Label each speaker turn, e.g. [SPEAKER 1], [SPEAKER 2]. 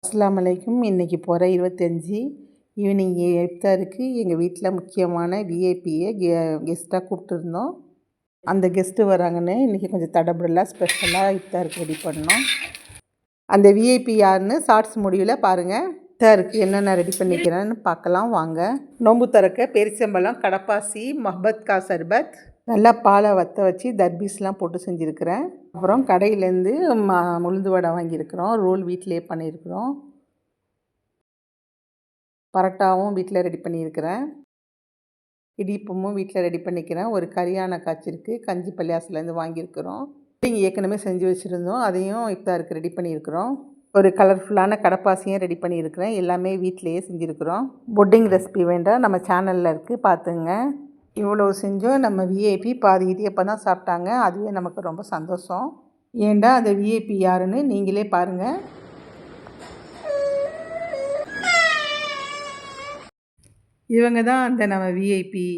[SPEAKER 1] அஸ்ஸலாமு அலைக்கும். இன்றைக்கி போகிற 25 ஈவினிங் இஃப்தாருக்கு எங்கள் வீட்டில் முக்கியமான விஐபியை கெஸ்ட்டாக கூப்பிட்டுருந்தோம். அந்த கெஸ்ட்டு வராங்கன்னு இன்றைக்கி கொஞ்சம் தடபுடலாக ஸ்பெஷலாக இஃப்தாருக்கு ரெடி பண்ணோம். அந்த விஐபி யாருன்னு ஷார்ட்ஸ் முடிவில் பாருங்கள். இஃப்தாருக்கு என்னென்ன ரெடி பண்ணிக்கிறேன்னு பார்க்கலாம் வாங்க. நோம்பு திறக்க பேரிச்சம்பழம், கடப்பாசி, மஹ்பத் கா சர்பத், நல்லா பாலை வற்ற வச்சு தர்பீஸ்லாம் போட்டு செஞ்சுருக்கிறேன். அப்புறம் கடையிலேருந்து உளுந்து வடை வாங்கியிருக்கிறோம். ரோல் வீட்டிலே பண்ணியிருக்கிறோம். பரோட்டாவும் வீட்டில் ரெடி பண்ணியிருக்கிறேன். இடிப்பமும் வீட்டில் ரெடி பண்ணிக்கிறேன். ஒரு கரியானை காய்ச்சிருக்கு, கஞ்சி பள்ளியாசிலேருந்து வாங்கியிருக்கிறோம். புட்டிங் ஏற்கனவே செஞ்சு வச்சுருந்தோம், அதையும் இஃப்தாருக்கு ரெடி பண்ணியிருக்கிறோம். ஒரு கலர்ஃபுல்லான கடப்பாசியும் ரெடி பண்ணியிருக்கிறேன். எல்லாமே வீட்டிலையே செஞ்சுருக்கிறோம். புட்டிங் ரெசிபி வேண்டாம், நம்ம சேனலில் இருக்குது, பார்த்துங்க. இவ்வளோ செஞ்சோம். நம்ம விஐபி பாதி இடியப்பம் தான் சாப்பிட்டாங்க. அதுவே நமக்கு ரொம்ப சந்தோஷம். ஏண்டா அந்த விஐபி யாருன்னு நீங்களே பாருங்கள். இவங்க தான் அந்த நம்ம விஐபி.